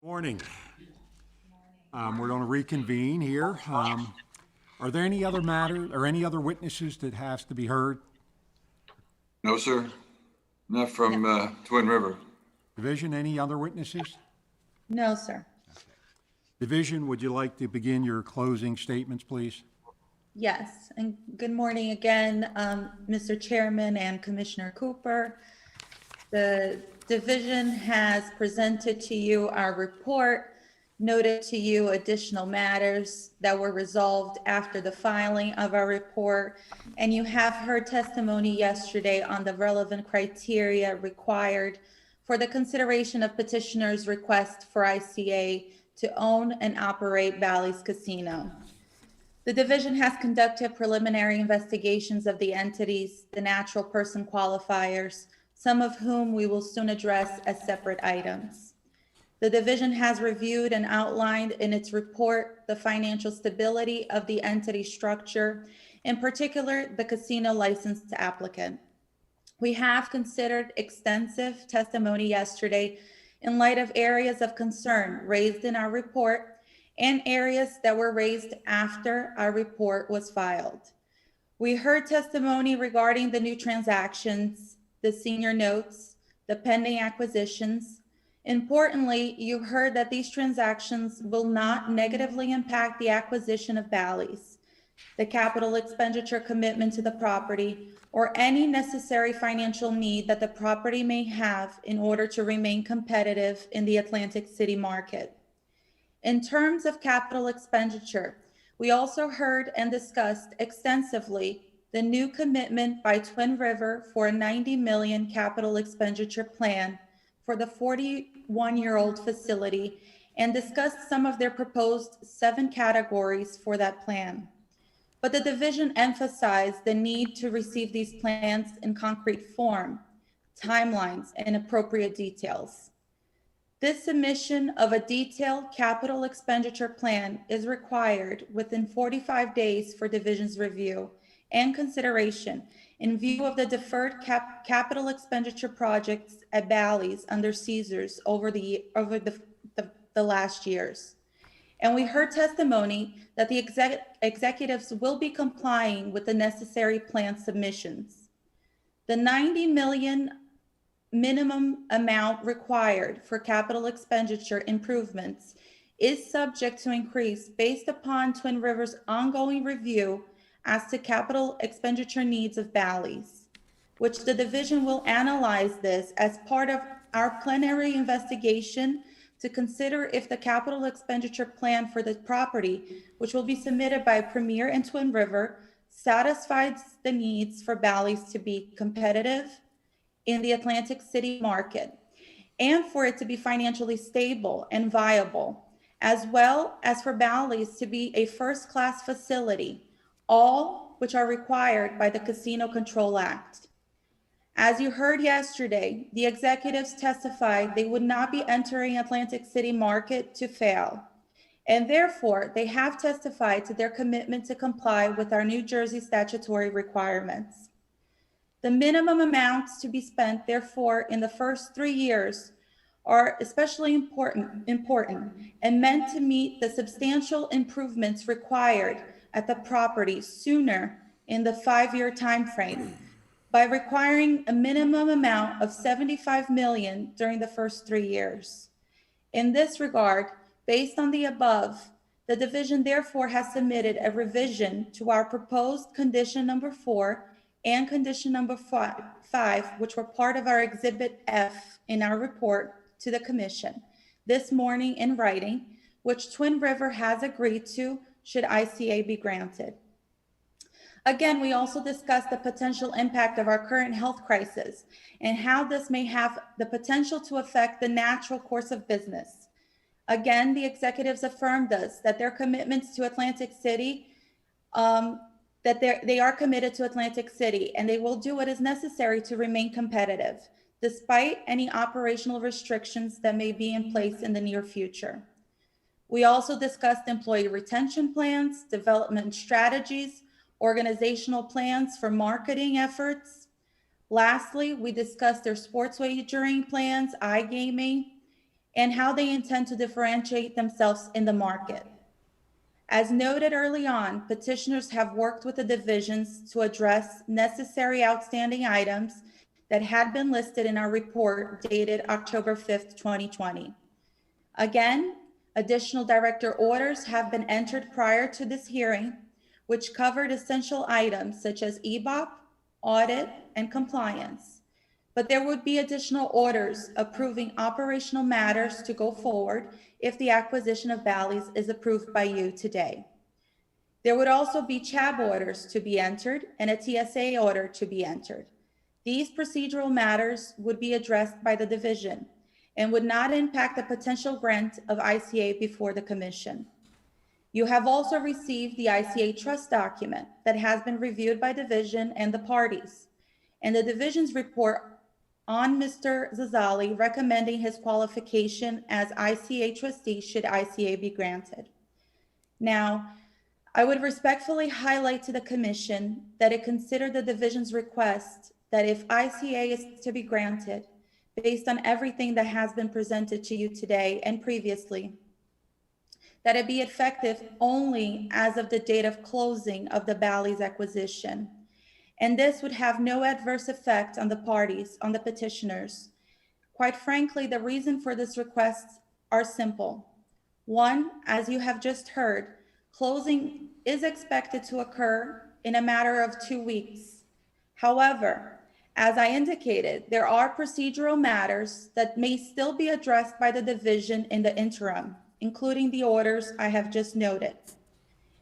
Morning. We're going to reconvene here. Are there any other matter or any other witnesses that has to be heard? No, sir. Not from Twin River. Division, any other witnesses? No, sir. Division, would you like to begin your closing statements, please? Yes, and good morning again, Mr. Chairman and Commissioner Cooper. The division has presented to you our report, noted to you additional matters that were resolved after the filing of our report, and you have heard testimony yesterday on the relevant criteria required for the consideration of petitioner's request for ICA to own and operate Bally's Casino. The division has conducted preliminary investigations of the entities, the natural person qualifiers, some of whom we will soon address as separate items. The division has reviewed and outlined in its report the financial stability of the entity structure, in particular, the casino licensed applicant. We have considered extensive testimony yesterday in light of areas of concern raised in our report and areas that were raised after our report was filed. We heard testimony regarding the new transactions, the senior notes, the pending acquisitions. Importantly, you heard that these transactions will not negatively impact the acquisition of Bally's, the capital expenditure commitment to the property, or any necessary financial need that the property may have in order to remain competitive in the Atlantic City market. In terms of capital expenditure, we also heard and discussed extensively the new commitment by Twin River for a $90 million capital expenditure plan for the 41-year-old facility and discussed some of their proposed 7 categories for that plan. But the division emphasized the need to receive these plans in concrete form, timelines, and appropriate details. This submission of a detailed capital expenditure plan is required within 45 days for division's review and consideration in view of the deferred capital expenditure projects at Bally's under Caesars over the last years. And we heard testimony that the executives will be complying with the necessary plan submissions. The $90 million minimum amount required for capital expenditure improvements is subject to increase based upon Twin River's ongoing review as to capital expenditure needs of Bally's, which the division will analyze this as part of our plenary investigation to consider if the capital expenditure plan for the property, which will be submitted by Premier and Twin River, satisfies the needs for Bally's to be competitive in the Atlantic City market, and for it to be financially stable and viable, as well as for Bally's to be a first-class facility, all which are required by the Casino Control Act. As you heard yesterday, the executives testified they would not be entering Atlantic City market to fail, and therefore they have testified to their commitment to comply with our New Jersey statutory requirements. The minimum amounts to be spent, therefore, in the first 3 years are especially important and meant to meet the substantial improvements required at the property sooner in the 5-year time frame by requiring a minimum amount of $75 million during the first 3 years. In this regard, based on the above, the division therefore has submitted a revision to our proposed condition number 4 and condition number 5, which were part of our Exhibit F in our report to the Commission this morning in writing, which Twin River has agreed to should ICA be granted. Again, we also discussed the potential impact of our current health crisis and how this may have the potential to affect the natural course of business. Again, the executives affirmed us that their commitments to Atlantic City that they are committed to Atlantic City and they will do what is necessary to remain competitive, despite any operational restrictions that may be in place in the near future. We also discussed employee retention plans, development strategies, organizational plans for marketing efforts. Lastly, we discussed their sports wagering plans, iGaming, and how they intend to differentiate themselves in the market. As noted early on, petitioners have worked with the divisions to address necessary outstanding items that had been listed in our report dated October 5th, 2020. Again, additional director orders have been entered prior to this hearing, which covered essential items such as EBOP, audit, and compliance. But there would be additional orders approving operational matters to go forward if the acquisition of Bally's is approved by you today. There would also be CHAB orders to be entered and a TSA order to be entered. These procedural matters would be addressed by the division and would not impact the potential grant of ICA before the commission. You have also received the ICA trust document that has been reviewed by division and the parties, and the division's report on Mr. Zazali recommending his qualification as ICA trustee should ICA be granted. Now, I would respectfully highlight to the commission that it considered the division's request that if ICA is to be granted, based on everything that has been presented to you today and previously, that it be effective only as of the date of closing of the Bally's acquisition. And this would have no adverse effect on the parties, on the petitioners. Quite frankly, the reason for this request are simple. One, as you have just heard, closing is expected to occur in a matter of 2 weeks. However, as I indicated, there are procedural matters that may still be addressed by the division in the interim, including the orders I have just noted.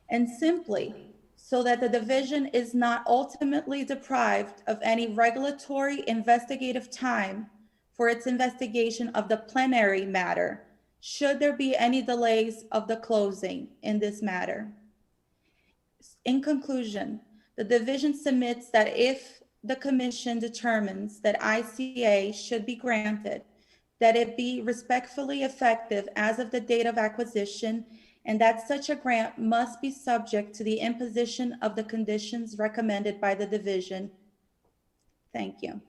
And simply, so that the division is not ultimately deprived of any regulatory investigative time for its investigation of the plenary matter, should there be any delays of the closing in this matter. In conclusion, the division submits that if the commission determines that ICA should be granted, that it be respectfully effective as of the date of acquisition, and that such a grant must be subject to the imposition of the conditions recommended by the division. Thank you.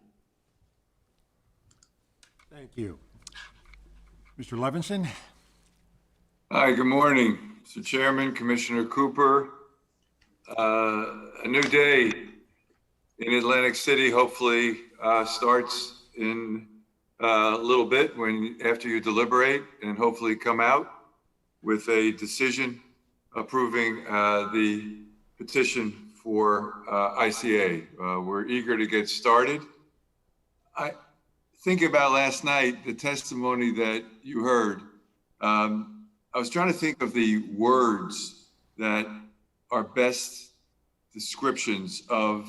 Thank you. Mr. Levinson? Hi, good morning, Mr. Chairman, Commissioner Cooper. A new day in Atlantic City hopefully starts in a little bit after you deliberate and hopefully come out with a decision approving the petition for ICA. We're eager to get started. I think about last night, the testimony that you heard. I was trying to think of the words that are best descriptions of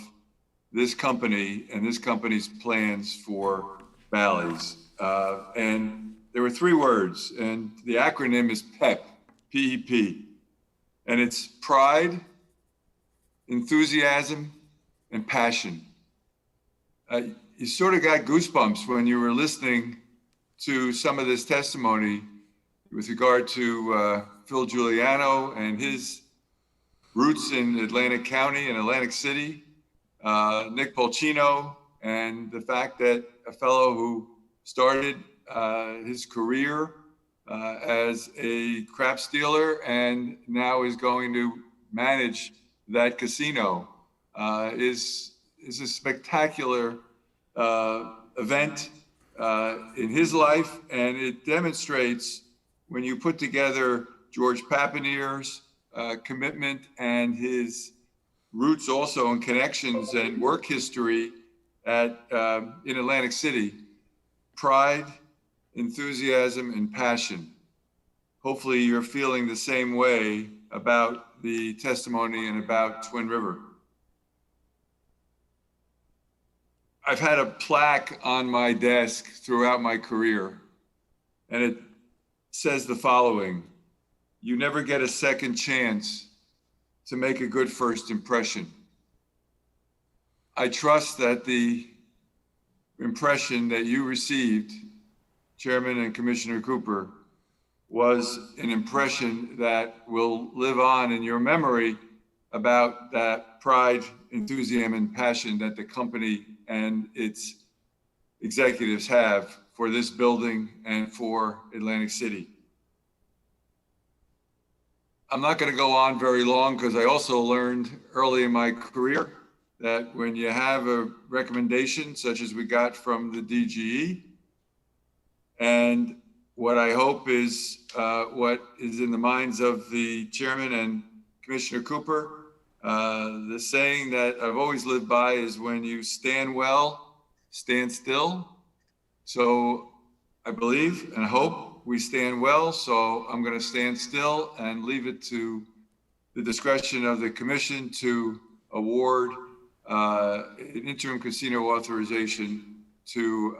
this company and this company's plans for Bally's. And there were 3 words, and the acronym is PEP, P-E-P. And it's pride, enthusiasm, and passion. You sort of got goosebumps when you were listening to some of this testimony with regard to Phil Giuliano and his roots in Atlantic County and Atlantic City, Nick Polcino, and the fact that a fellow who started his career as a crap dealer and now is going to manage that casino is a spectacular event in his life, and it demonstrates when you put together George Papaneer's commitment and his roots also and connections and work history in Atlantic City, pride, enthusiasm, and passion. Hopefully you're feeling the same way about the testimony and about Twin River. I've had a plaque on my desk throughout my career, and it says the following: you never get a second chance to make a good first impression. I trust that the impression that you received, Chairman and Commissioner Cooper, was an impression that will live on in your memory about that pride, enthusiasm, and passion that the company and its executives have for this building and for Atlantic City. I'm not going to go on very long because I also learned early in my career that when you have a recommendation such as we got from the DGE, and what I hope is what is in the minds of the chairman and Commissioner Cooper, the saying that I've always lived by is when you stand well, stand still. So I believe and hope we stand well. So I'm going to stand still and leave it to the discretion of the commission to award an interim casino authorization to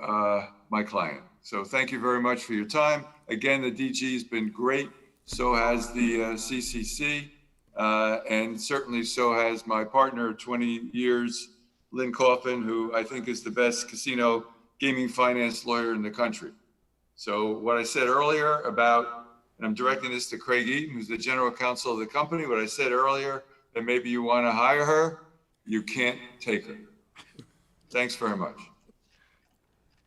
my client. So thank you very much for your time. Again, the DG has been great. So has the CCC. And certainly so has my partner of 20 years, Lynn Coffin, who I think is the best casino gaming finance lawyer in the country. So what I said earlier about, and I'm directing this to Craig Eaton, who's the general counsel of the company, what I said earlier, that maybe you want to hire her, you can't take her. Thanks very much.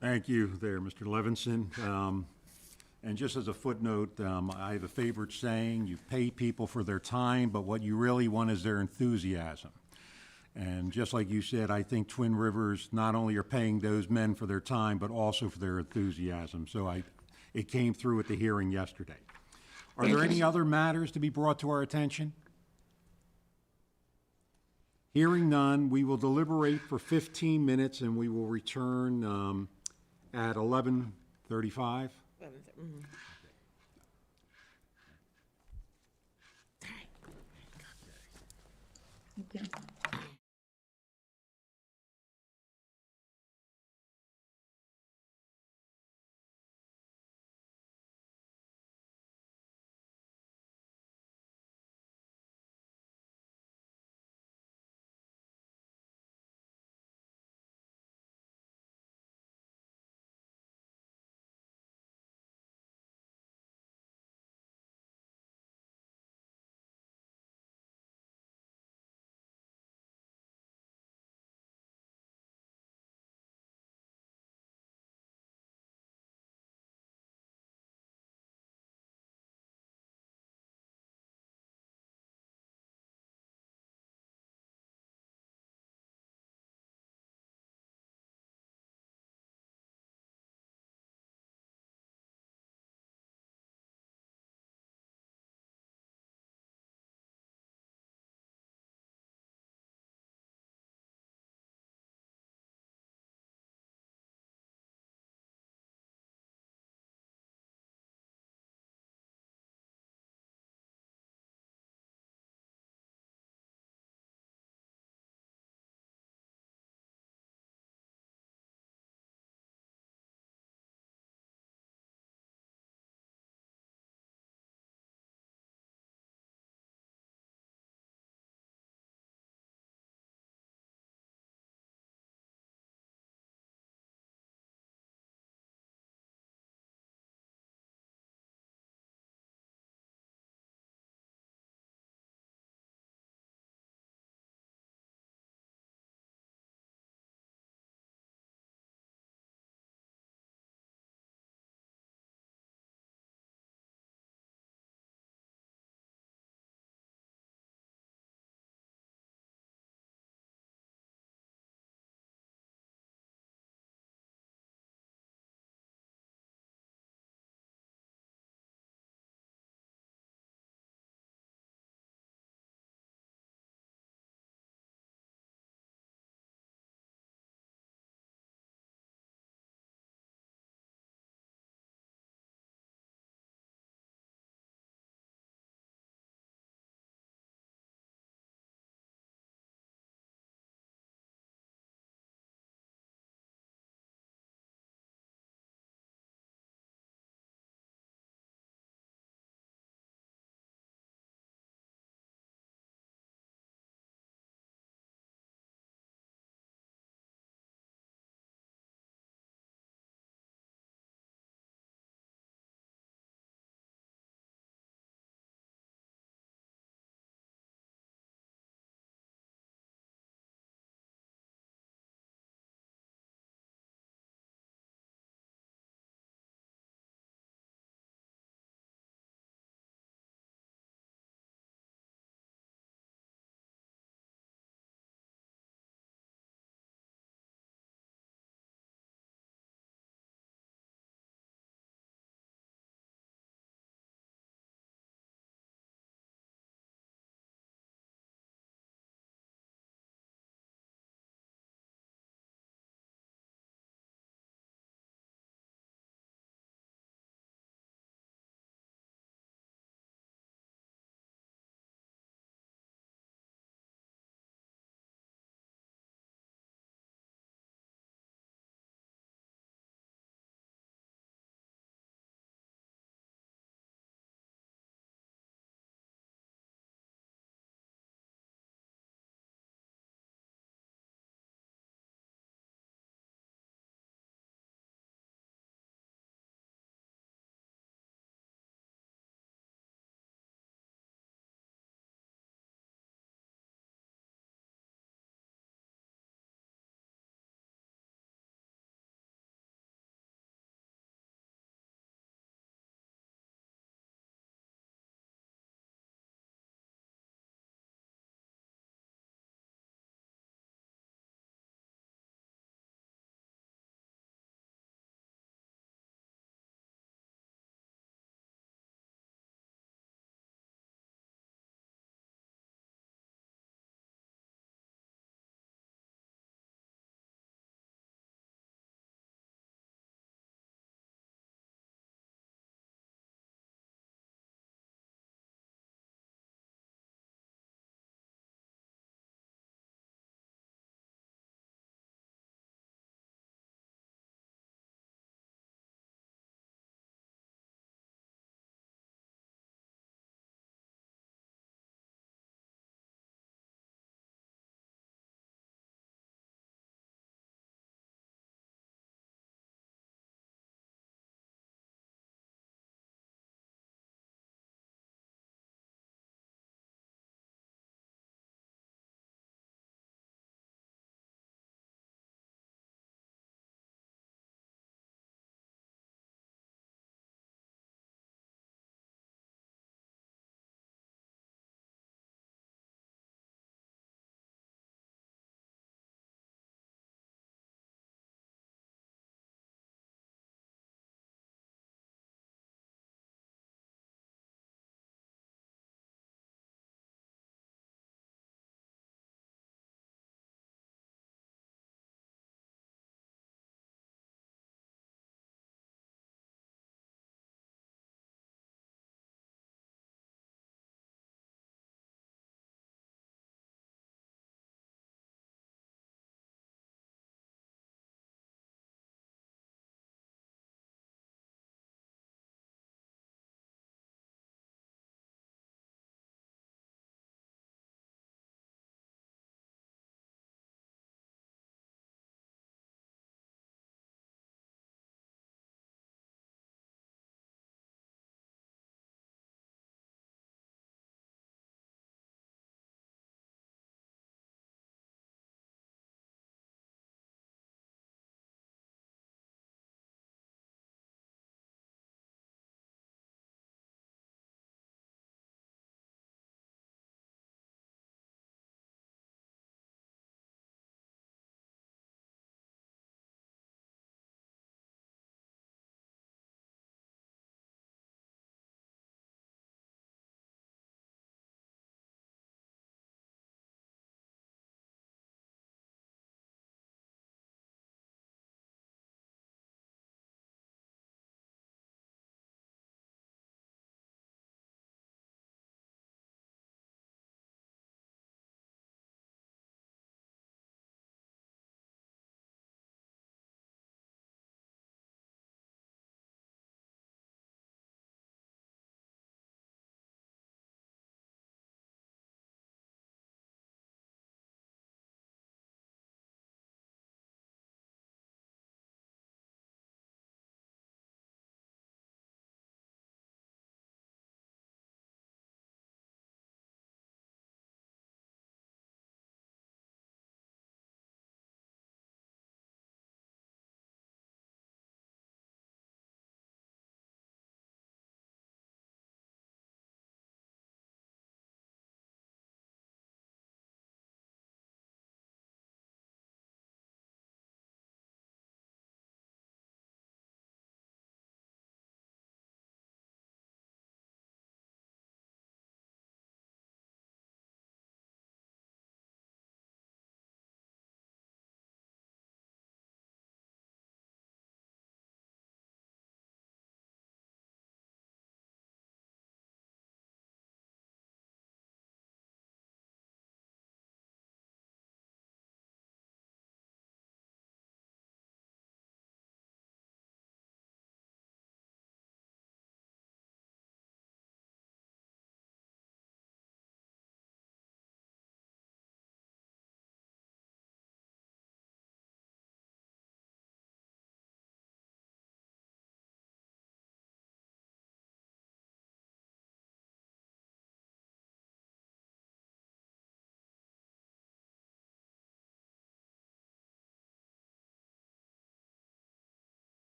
Thank you there, Mr. Levinson. And just as a footnote, I have a favorite saying, you pay people for their time, but what you really want is their enthusiasm. And just like you said, I think Twin Rivers not only are paying those men for their time, but also for their enthusiasm. So it came through at the hearing yesterday. Are there any other matters to be brought to our attention? Hearing none, we will deliberate for 15 minutes and we will return at 11:35. Thank you.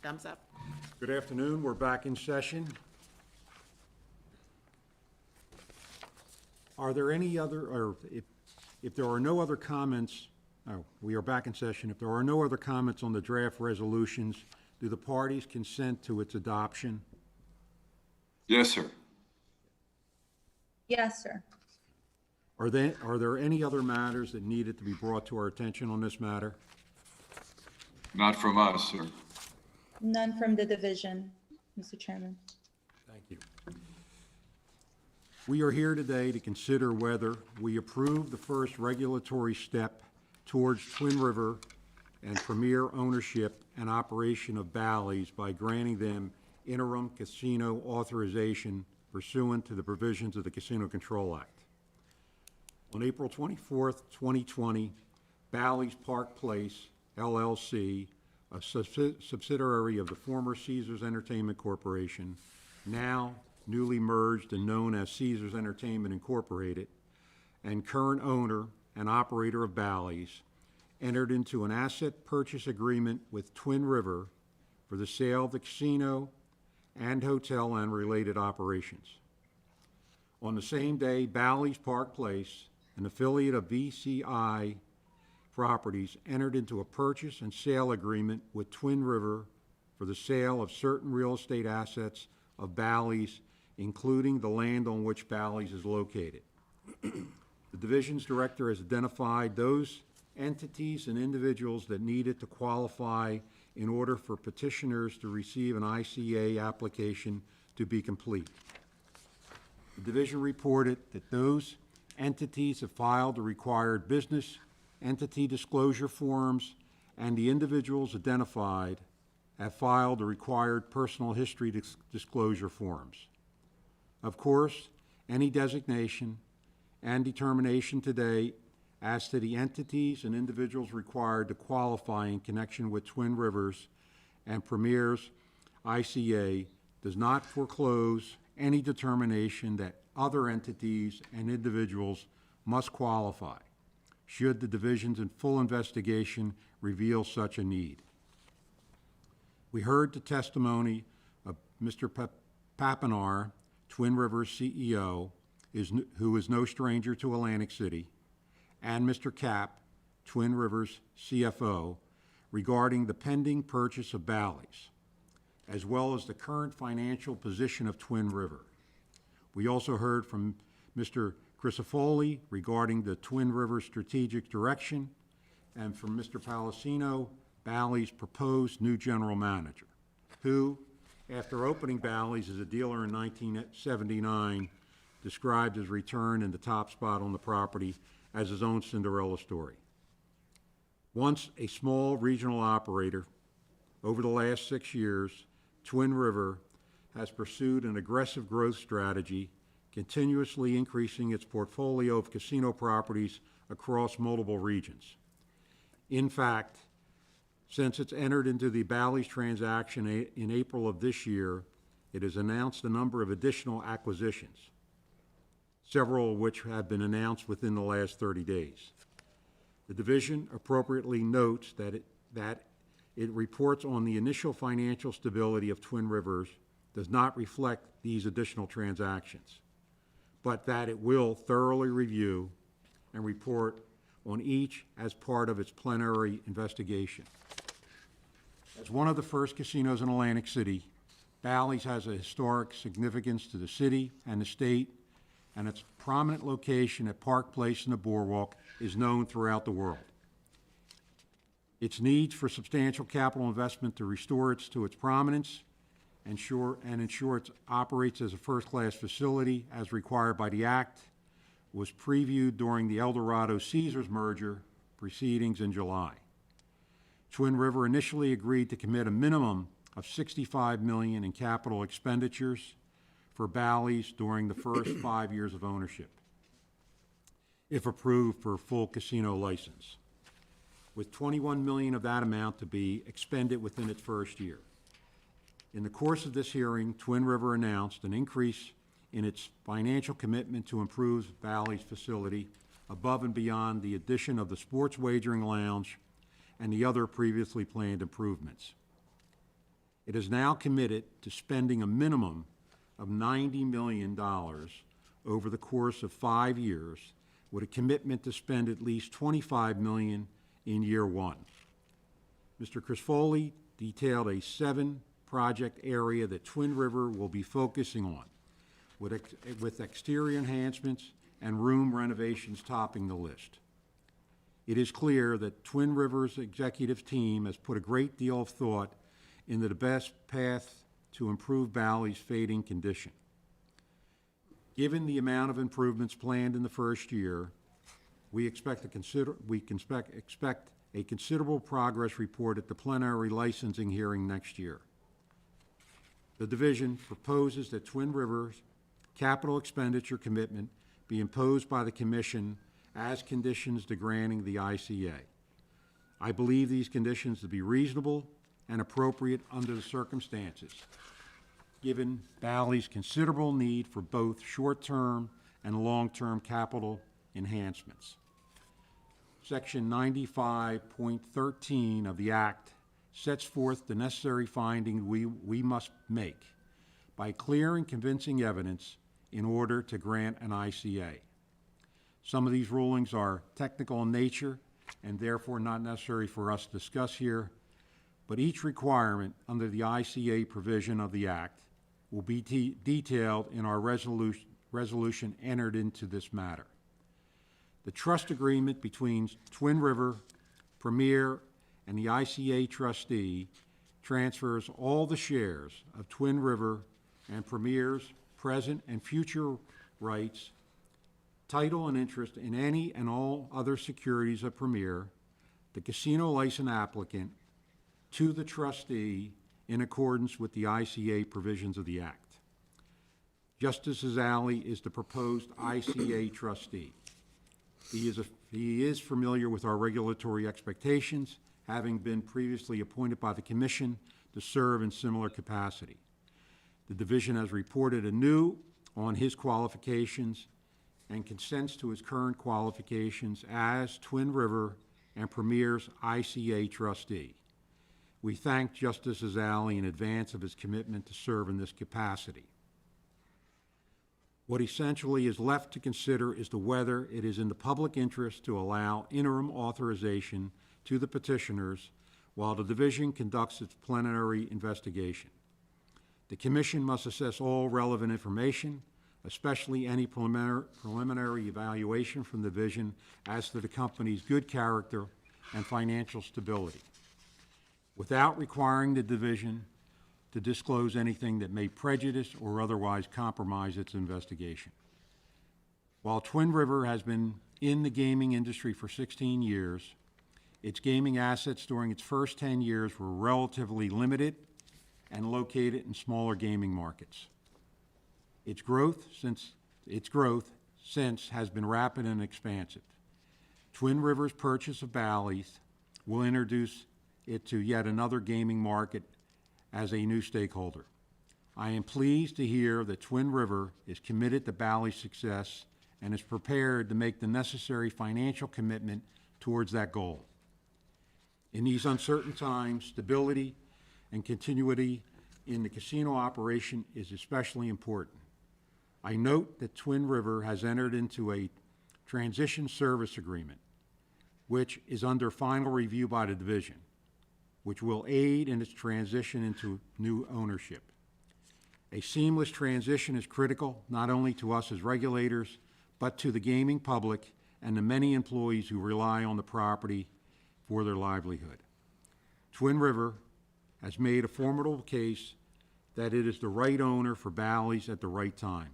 Thumbs up. Good afternoon, we're back in session. Are there any other, or if there are no other comments, we are back in session. If there are no other comments on the draft resolutions, do the parties consent to its adoption? Yes, sir. Yes, sir. Are there any other matters that needed to be brought to our attention on this matter? Not from us, sir. None from the division, Mr. Chairman. Thank you. We are here today to consider whether we approve the first regulatory step towards Twin River and Premier ownership and operation of Bally's by granting them interim casino authorization pursuant to the provisions of the Casino Control Act. On April 24th, 2020, Bally's Park Place, LLC, a subsidiary of the former Caesars Entertainment Corporation, now newly merged and known as Caesars Entertainment Incorporated, and current owner and operator of Bally's, entered into an asset purchase agreement with Twin River for the sale of the casino and hotel and related operations. On the same day, Bally's Park Place, an affiliate of VCI Properties, entered into a purchase and sale agreement with Twin River for the sale of certain real estate assets of Bally's, including the land on which Bally's is located. The division's director has identified those entities and individuals that needed to qualify in order for petitioners to receive an ICA application to be complete. The division reported that those entities have filed the required business entity disclosure forms, and the individuals identified have filed the required personal history disclosure forms. Of course, any designation and determination today as to the entities and individuals required to qualify in connection with Twin Rivers and Premier's ICA does not foreclose any determination that other entities and individuals must qualify, should the division's in full investigation reveal such a need. We heard the testimony of Mr. Papinar, Twin Rivers CEO, who is no stranger to Atlantic City, and Mr. Cap, Twin Rivers CFO, regarding the pending purchase of Bally's, as well as the current financial position of Twin River. We also heard from Mr. Crisafulli regarding the Twin River strategic direction, and from Mr. Palacino, Bally's proposed new general manager, who, after opening Bally's as a dealer in 1979, described his return in the top spot on the property as his own Cinderella story. Once a small regional operator, over the last 6 years, Twin River has pursued an aggressive growth strategy, continuously increasing its portfolio of casino properties across multiple regions. In fact, since it's entered into the Bally's transaction in April of this year, it has announced a number of additional acquisitions, several of which have been announced within the last 30 days. The division appropriately notes that it reports on the initial financial stability of Twin Rivers does not reflect these additional transactions, but that it will thoroughly review and report on each as part of its plenary investigation. As one of the first casinos in Atlantic City, Bally's has a historic significance to the city and the state, and its prominent location at Park Place and the Boardwalk is known throughout the world. Its needs for substantial capital investment to restore it to its prominence and ensure it operates as a first-class facility as required by the Act was previewed during the Eldorado Caesars merger proceedings in July. Twin River initially agreed to commit a minimum of $65 million in capital expenditures for Bally's during the first 5 years of ownership, if approved for a full casino license, with $21 million of that amount to be expended within its first year. In the course of this hearing, Twin River announced an increase in its financial commitment to improve Bally's facility above and beyond the addition of the sports wagering lounge and the other previously planned improvements. It is now committed to spending a minimum of $90 million over the course of 5 years, with a commitment to spend at least $25 million in year one. Mr. Crisfoli detailed a 7-project area that Twin River will be focusing on, with exterior enhancements and room renovations topping the list. It is clear that Twin River's executive team has put a great deal of thought into the best path to improve Bally's fading condition. Given the amount of improvements planned in the first year, we expect a considerable progress report at the plenary licensing hearing next year. The division proposes that Twin River's capital expenditure commitment be imposed by the commission as conditions to granting the ICA. I believe these conditions to be reasonable and appropriate under the circumstances, given Bally's considerable need for both short-term and long-term capital enhancements. Section 95.13 of the Act sets forth the necessary finding we must make by clear and convincing evidence in order to grant an ICA. Some of these rulings are technical in nature and therefore not necessary for us to discuss here, but each requirement under the ICA provision of the Act will be detailed in our resolution entered into this matter. The trust agreement between Twin River, Premier, and the ICA trustee transfers all the shares of Twin River and Premier's present and future rights, title and interest in any and all other securities of Premier, the casino license applicant, to the trustee in accordance with the ICA provisions of the Act. Justice Azali is the proposed ICA trustee. He is familiar with our regulatory expectations, having been previously appointed by the Commission to serve in similar capacity. The division has reported anew on his qualifications and consents to his current qualifications as Twin River and Premier's ICA trustee. We thank Justice Azali in advance of his commitment to serve in this capacity. What essentially is left to consider is whether it is in the public interest to allow interim authorization to the petitioners while the division conducts its plenary investigation. The Commission must assess all relevant information, especially any preliminary evaluation from the division as to the company's good character and financial stability, without requiring the division to disclose anything that may prejudice or otherwise compromise its investigation. While Twin River has been in the gaming industry for 16 years, its gaming assets during its first 10 years were relatively limited and located in smaller gaming markets. Its growth since has been rapid and expansive. Twin River's purchase of Bally's will introduce it to yet another gaming market as a new stakeholder. I am pleased to hear that Twin River is committed to Bally's success and is prepared to make the necessary financial commitment towards that goal. In these uncertain times, stability and continuity in the casino operation is especially important. I note that Twin River has entered into a transition service agreement, which is under final review by the division, which will aid in its transition into new ownership. A seamless transition is critical not only to us as regulators, but to the gaming public and the many employees who rely on the property for their livelihood. Twin River has made a formidable case that it is the right owner for Bally's at the right time.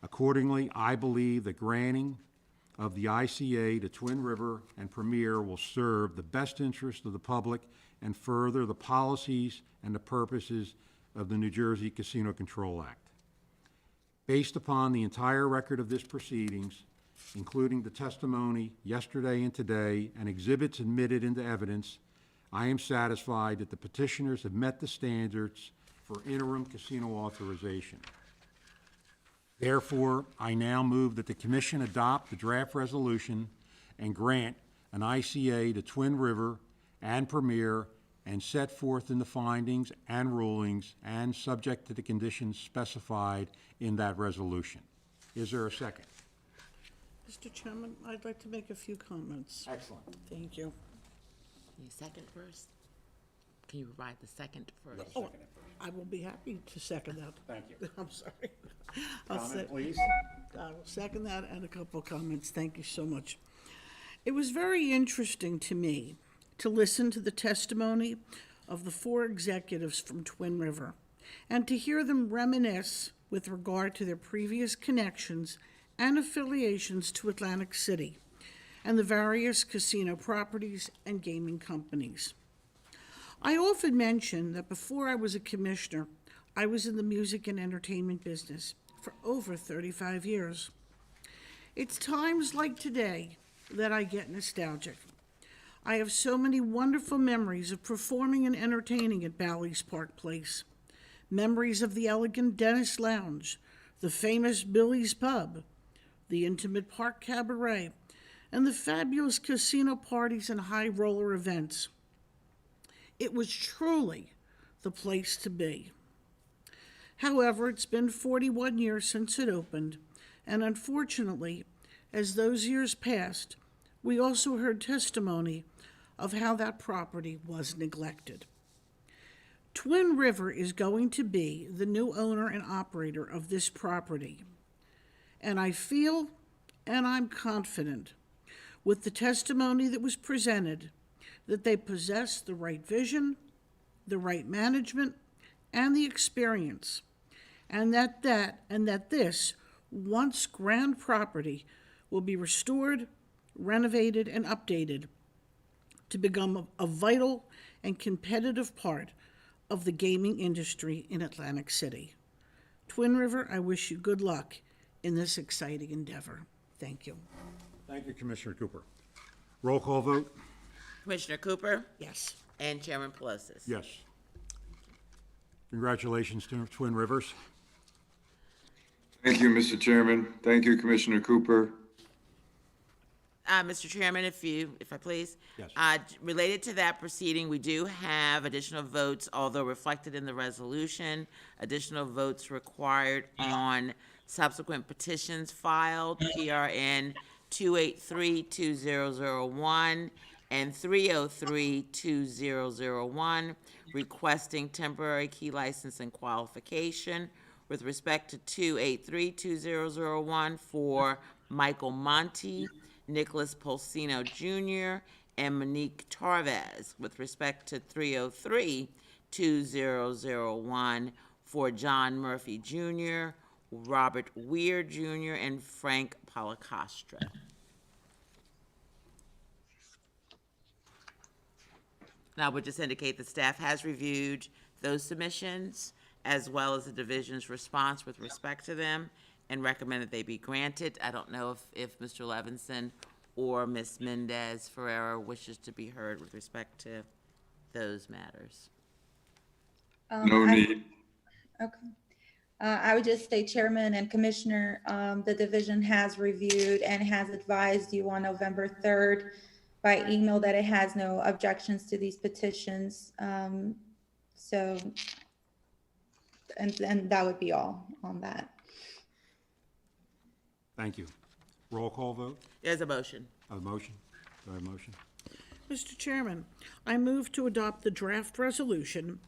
Accordingly, I believe that granting of the ICA to Twin River and Premier will serve the best interest of the public and further the policies and the purposes of the New Jersey Casino Control Act. Based upon the entire record of this proceedings, including the testimony yesterday and today and exhibits admitted into evidence, I am satisfied that the petitioners have met the standards for interim casino authorization. Therefore, I now move that the Commission adopt the draft resolution and grant an ICA to Twin River and Premier and set forth in the findings and rulings and subject to the conditions specified in that resolution. Is there a second? Mr. Chairman, I'd like to make a few comments. Excellent. Thank you. You second first? Can you provide the second first? Oh, I will be happy to second that. Thank you. I'm sorry. I'll Comment, please. I will second that and a couple of comments. Thank you so much. It was very interesting to me to listen to the testimony of the 4 executives from Twin River and to hear them reminisce with regard to their previous connections and affiliations to Atlantic City and the various casino properties and gaming companies. I often mention that before I was a commissioner, I was in the music and entertainment business for over 35 years. It's times like today that I get nostalgic. I have so many wonderful memories of performing and entertaining at Bally's Park Place. Memories of the elegant Dennis Lounge, the famous Billy's Pub, the intimate Park Cabaret, and the fabulous casino parties and high roller events. It was truly the place to be. However, it's been 41 years since it opened, and unfortunately, as those years passed, we also heard testimony of how that property was neglected. Twin River is going to be the new owner and operator of this property, and I feel, and I'm confident, with the testimony that was presented, that they possess the right vision, the right management, and the experience, and that this once grand property will be restored, renovated, and updated to become a vital and competitive part of the gaming industry in Atlantic City. Twin River, I wish you good luck in this exciting endeavor. Thank you. Thank you, Commissioner Cooper. Roll call vote? Commissioner Cooper Yes. and Chairman Pelosi. Yes. Congratulations to Twin Rivers. Thank you, Mr. Chairman. Thank you, Commissioner Cooper. Mr. Chairman, if I please. Yes. Related to that proceeding, we do have additional votes, although reflected in the resolution, additional votes required on subsequent petitions filed, PRN 283-2001 and 303-2001, requesting temporary key license and qualification with respect to 283-2001 for Michael Monti, Nicholas Polsino Jr., and Monique Tarvez, with respect to 303-2001 for John Murphy Jr., Robert Weir Jr., and Frank Policastra. Now, I would just indicate that staff has reviewed those submissions, as well as the division's response with respect to them, and recommend that they be granted. I don't know if Mr. Levinson or Ms. Mendez Ferreira wishes to be heard with respect to those matters. No need. Okay. I would just say, Chairman and Commissioner, the division has reviewed and has advised you on November 3rd by email that it has no objections to these petitions. So, and that would be all on that. Thank you. Roll call vote? There's a motion. A motion? Do I have a motion? Mr. Chairman, I move to adopt the draft resolution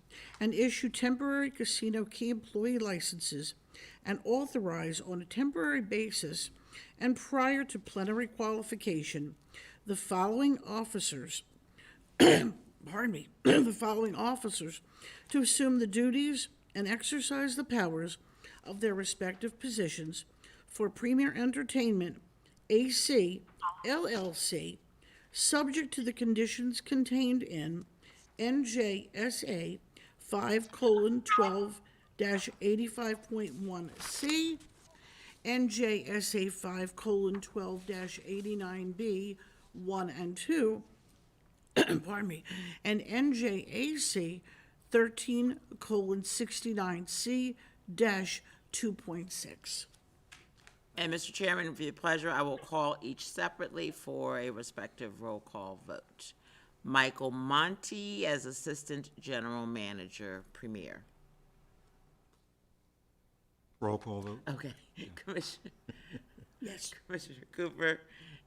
and issue temporary casino key employee licenses and authorize on a temporary basis and prior to plenary qualification the following officers, the following officers to assume the duties and exercise the powers of their respective positions for Premier Entertainment, AC, LLC, subject to the conditions contained in NJSA 5:12-85.1C, NJSA 5:12-89B 1 and 2, pardon me, and NJAC 13:69C-2.6. And Mr. Chairman, with your pleasure, I will call each separately for a respective roll call vote. Michael Monty as Assistant General Manager, Premier. Roll call vote? Okay. Commissioner, Yes. Commissioner Cooper,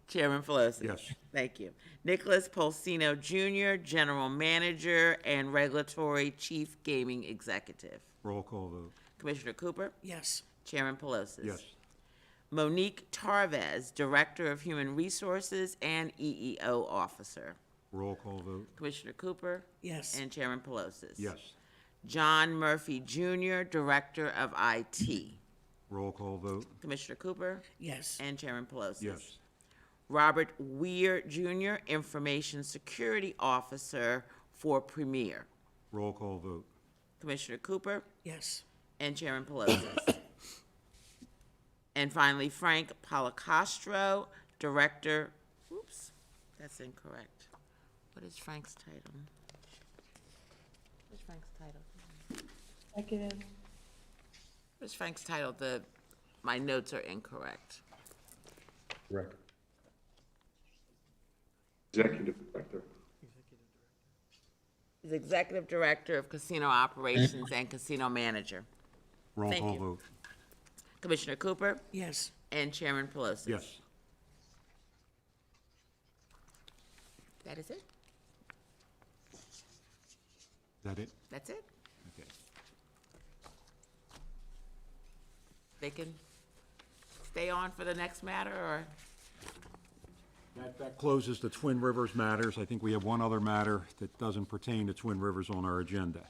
Chairman Pelosi. Yes. Thank you. Nicholas Polsino Jr., General Manager and Regulatory Chief Gaming Executive. Roll call vote? Commissioner Cooper, Yes. Chairman Pelosi. Yes. Monique Tarvez, Director of Human Resources and EEO Officer. Roll call vote? Commissioner Cooper Yes. and Chairman Pelosi. Yes. John Murphy Jr., Director of IT. Roll call vote? Commissioner Cooper Yes. and Chairman Pelosi. Yes. Robert Weir Jr., Information Security Officer for Premier. Roll call vote? Commissioner Cooper Yes. and Chairman Pelosi. And finally, Frank Policastro, Director, oops, that's incorrect. What is Frank's title? What's Frank's title? Executive. What's Frank's title? My notes are incorrect. Correct. Executive Director. He's Executive Director of Casino Operations and Casino Manager. Roll Thank call you. vote? Commissioner Cooper Yes. and Chairman Pelosi. Yes. That is it? Is that it? That's it? Okay. They can stay on for the next matter, or? That closes the Twin Rivers matters. I think we have one other matter that doesn't pertain to Twin Rivers on our agenda.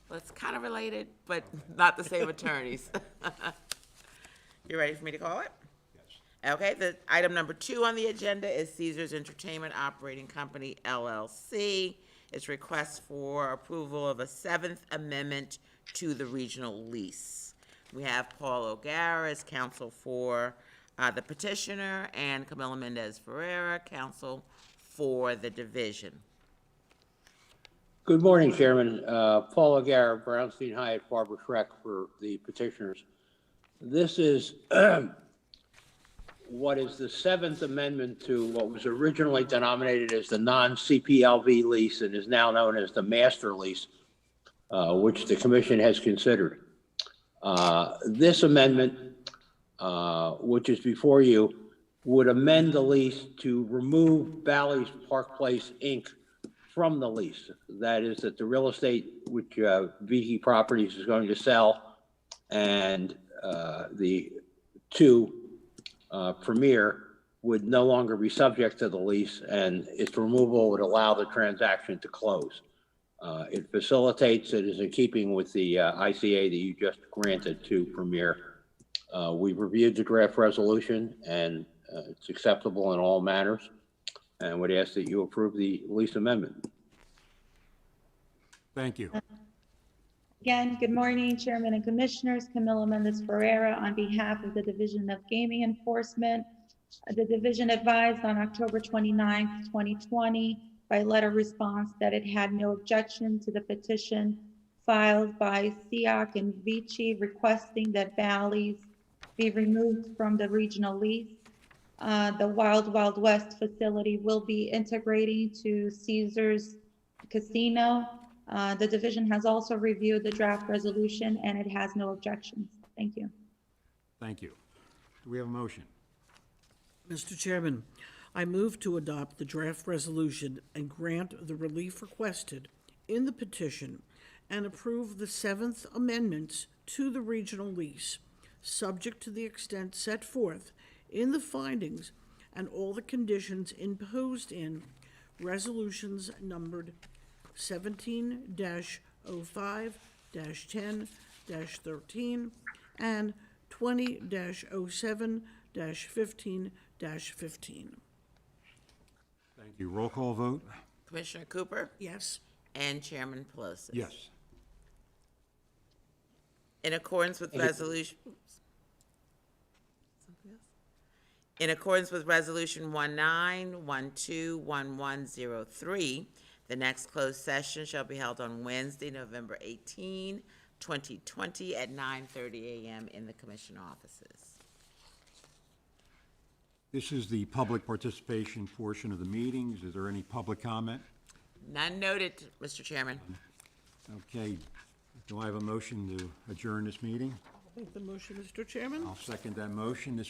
Well, it's kind of related, but not the same attorneys. You ready for me to call it? Yes. Okay, the item number 2 on the agenda is Caesars Entertainment Operating Company LLC. It's request for approval of a 7th amendment to the regional lease. We have Paul O'Gara as counsel for the petitioner and Camila Mendez Ferreira, counsel for the division. Good morning, Chairman. Paul O'Gara, Brownstein Hyatt, Barbara Schreck for the petitioners. This is what is the 7th amendment to what was originally denominated as the non-CPLV lease and is now known as the master lease, which the commission has considered. This amendment, which is before you, would amend the lease to remove Bally's Park Place, Inc. from the lease. That is that the real estate which VG Properties is going to sell and the two Premier would no longer be subject to the lease, and its removal would allow the transaction to close. It facilitates, it is in keeping with the ICA that you just granted to Premier. We've reviewed the draft resolution, and it's acceptable in all matters, and would ask that you approve the lease amendment. Thank you. Again, good morning, Chairman and Commissioners. Camila Mendez Ferreira on behalf of the Division of Gaming Enforcement. The division advised on October 29th, 2020, by letter response that it had no objection to the petition filed by SEOC and Vici requesting that Bally's be removed from the regional lease. The Wild Wild West facility will be integrating to Caesars Casino. The division has also reviewed the draft resolution and it has no objections. Thank you. Thank you. Do we have a motion? Mr. Chairman, I move to adopt the draft resolution and grant the relief requested in the petition and approve the 7th amendments to the regional lease, subject to the extent set forth in the findings and all the conditions imposed in resolutions numbered 17-05-10-13 and 20-07-15-15. Thank you. Roll call vote? Commissioner Cooper Yes. and Chairman Pelosi. Yes. In accordance with resolution, in accordance with resolution 19121103, the next closed session shall be held on Wednesday, November 18, 2020 at 9:30 a.m. in the commission offices. This is the public participation portion of the meetings. Is there any public comment? None noted, Mr. Chairman. Okay, do I have a motion to adjourn this meeting? Make the motion, Mr. Chairman. I'll second that motion. This